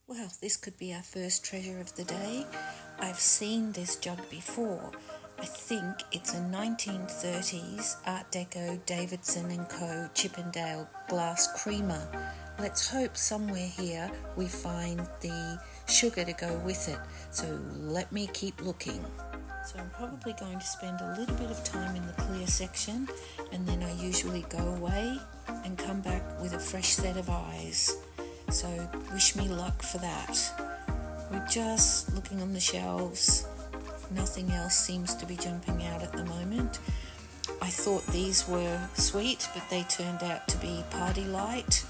Well, this could be our first treasure of the day. I've seen this jug before. I think it's a 1930s Art Deco Davidson & Co. Chippendale glass creamer. Let's hope somewhere here we find the sugar to go with it. So let me keep looking. So I'm probably going to spend a little bit of time in the clear section, and then I usually go away and come back with a fresh set of eyes. So wish me luck for that. We're just looking on the shelves. Nothing else seems to be jumping out at the moment. I thought these were sweet, but they turned out to be Party Light,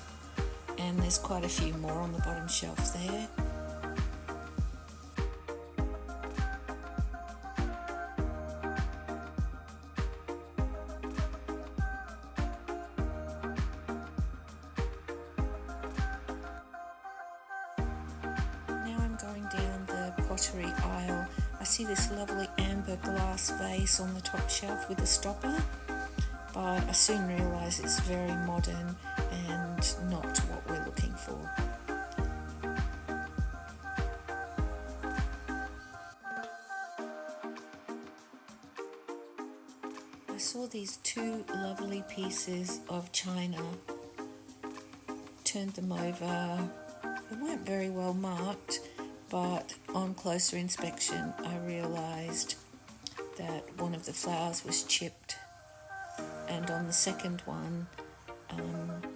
and there's quite a few more on the bottom shelf there. Going down the pottery aisle, I see this lovely amber glass vase on the top shelf with a stopper, but I soon realise it's very modern and not what we're looking for. I saw these two lovely pieces of china, turned them over. They weren't very well marked, but on closer inspection I realised that one of the flowers was chipped, and on the second one,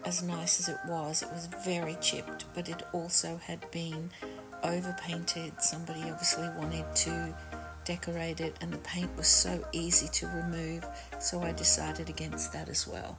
as nice as it was very chipped, but it also had been overpainted. Somebody obviously wanted to decorate it, and the paint was so easy to remove, so I decided against that as well.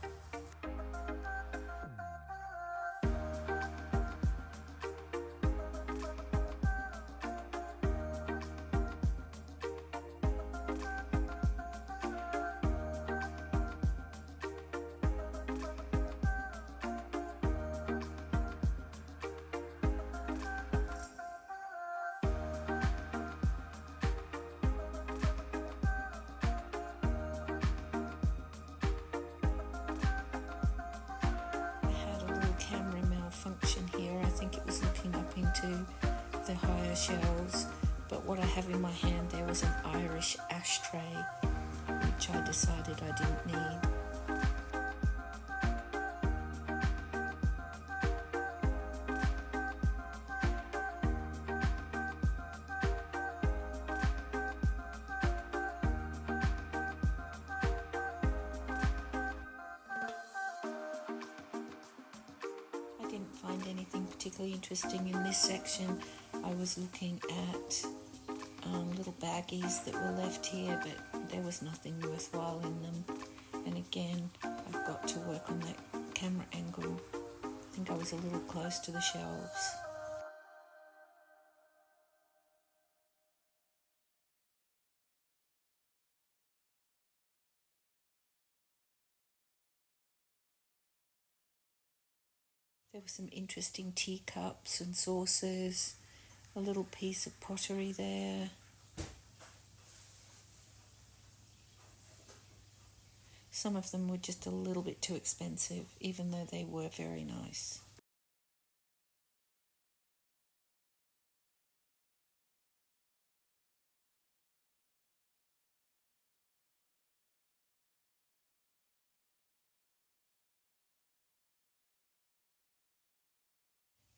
Function here. I think it was looking up into the higher shelves, but what I have in my hand there was an Irish ashtray, which I decided I didn't need. Find anything particularly interesting in this section. I was looking at little baggies that were left here, but there was nothing worthwhile in them. And again, I've got to work on that camera angle. I think I was a little close to the shelves. There were some interesting teacups and saucers, a little piece of pottery there. Some of them were just a little bit too expensive, even though they were very nice.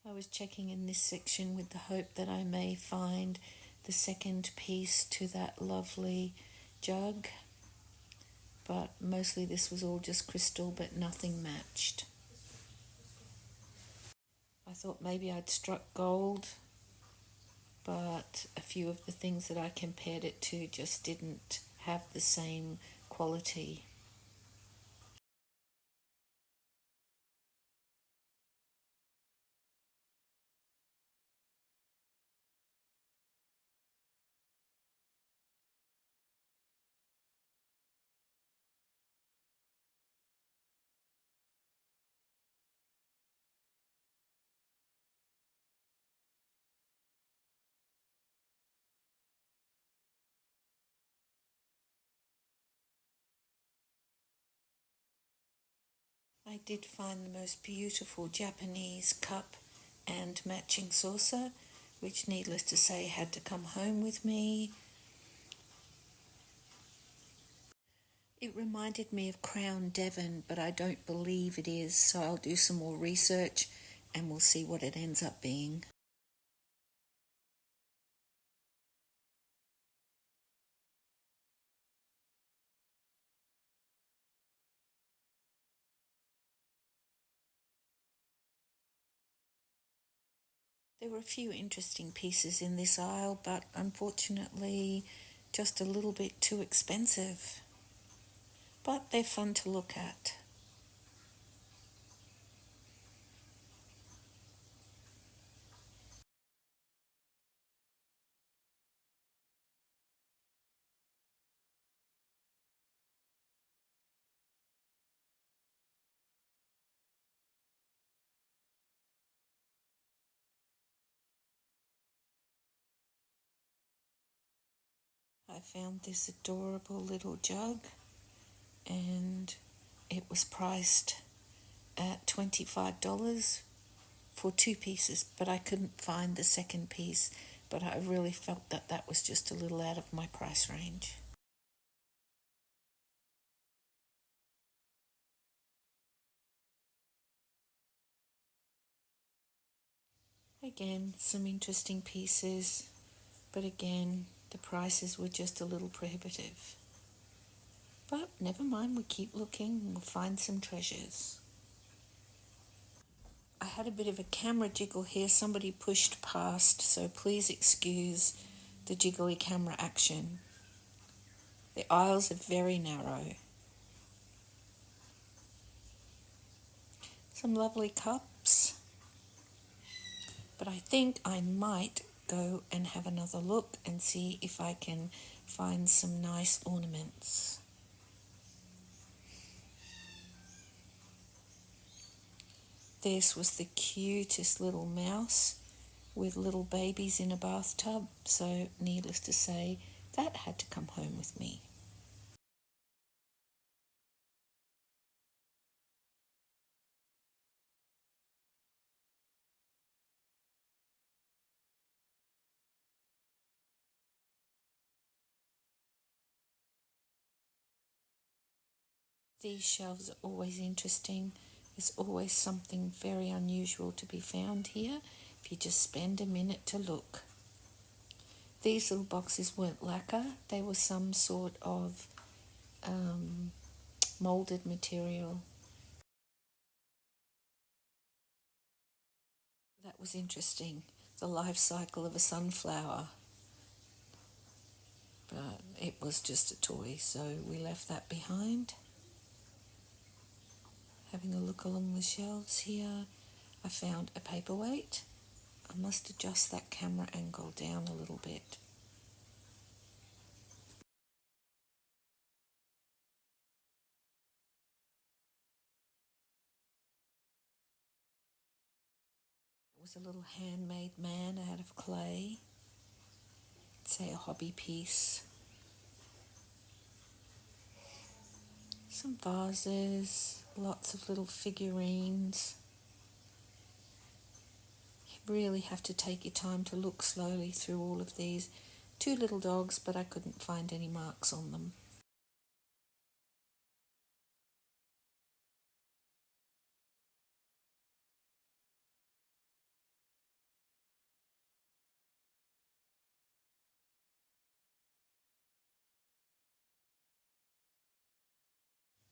I was checking in this section with the hope that I may find the second piece to that lovely jug, but mostly this was all just crystal, but nothing matched. I thought maybe I'd struck gold, but a few of the things that I compared it to just didn't have the same quality. I did find the most beautiful Japanese cup and matching saucer, which needless to say had to come home with me. It reminded me of Crown Devon, but I don't believe it is, so I'll do some more research and we'll see what it ends up being. There were a few interesting pieces in this aisle, but unfortunately just a little bit too expensive. But they're fun to look at. I found this adorable little jug and it was priced at $25 for two pieces, but I couldn't find the second piece, but I really felt that that was just a little out of my price range. Again, some interesting pieces, but again, the prices were just a little prohibitive. But never mind, we keep looking and we'll find some treasures. I had a bit of a camera jiggle here. Somebody pushed past, so please excuse the jiggly camera action. The aisles are very narrow. Some lovely cups. But I think I might go and have another look and see if I can find some nice ornaments. This was the cutest little mouse with little babies in a bathtub, so needless to say, that had to come home with me. These shelves are always interesting. There's always something very unusual to be found here if you just spend a minute to look. These little boxes weren't lacquer, they were some sort of moulded material. That was interesting, the life cycle of a sunflower. But it was just a toy, so we left that behind. Having a look along the shelves here, I found a paperweight. I must adjust that camera angle down a little bit. It was a little handmade man out of clay. Say a hobby piece. Some vases, lots of little figurines. You really have to take your time to look slowly through all of these. Two little dogs, but I couldn't find any marks on them.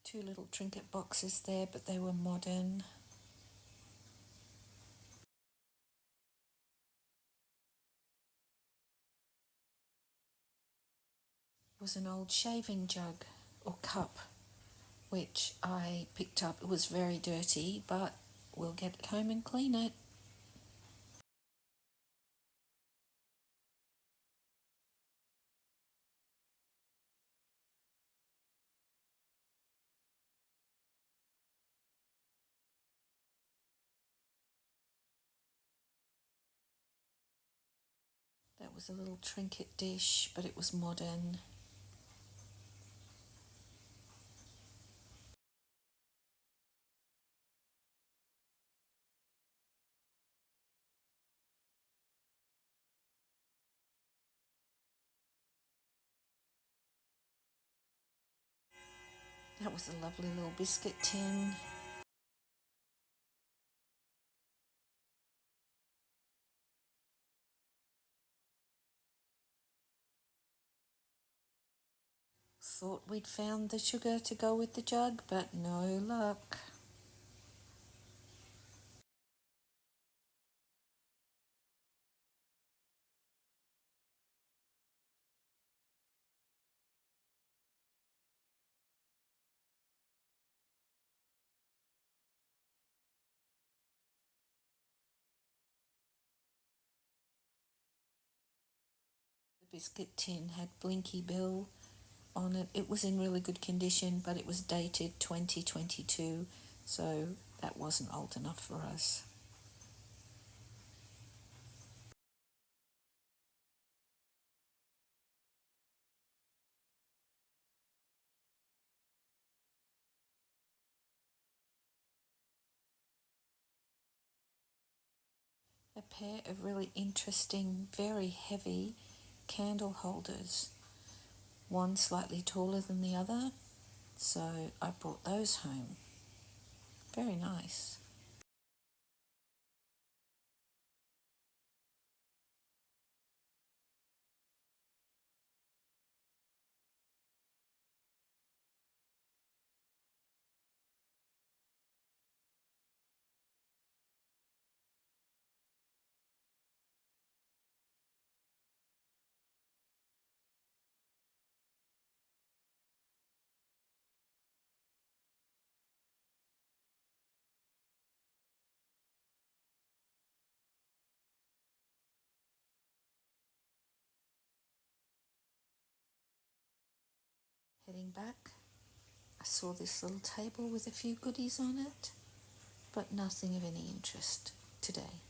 Two little trinket boxes there, but they were modern. It was an old shaving jug or cup, which I picked up. It was very dirty, but we'll get it home and clean it. That was a little trinket dish, but it was modern. That was a lovely little biscuit tin. Thought we'd found the sugar to go with the jug, but no luck. The biscuit tin had Blinky Bill on it. It was in really good condition, but it was dated 2022, so that wasn't old enough for us. A pair of really interesting, very heavy candle holders. One slightly taller than the other, so I brought those home. Very nice. Heading back, I saw this little table with a few goodies on it, but nothing of any interest today.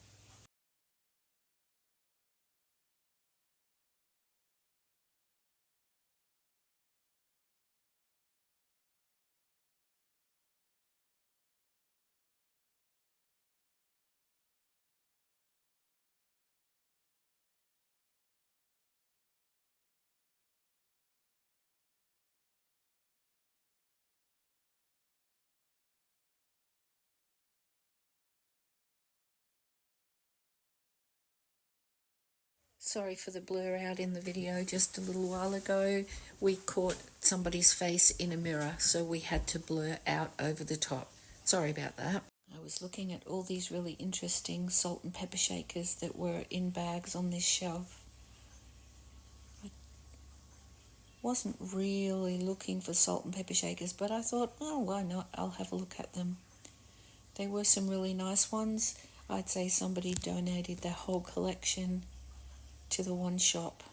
Sorry for the blur out in the video. Just a little while ago we caught somebody's face in a mirror, so we had to blur out over the top. Sorry about that. I was looking at all these really interesting salt and pepper shakers that were in bags on this shelf. I wasn't really looking for salt and pepper shakers, but I thought, oh, why not? I'll have a look at them. There were some really nice ones. I'd say somebody donated their whole collection to the one shop.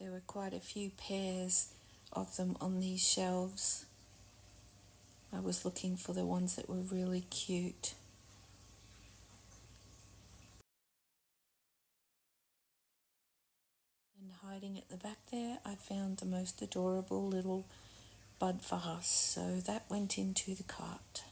There were quite a few pairs of them on these shelves. I was looking for the ones that were really cute. And hiding at the back there, I found the most adorable little bud vase, so that went into the cart.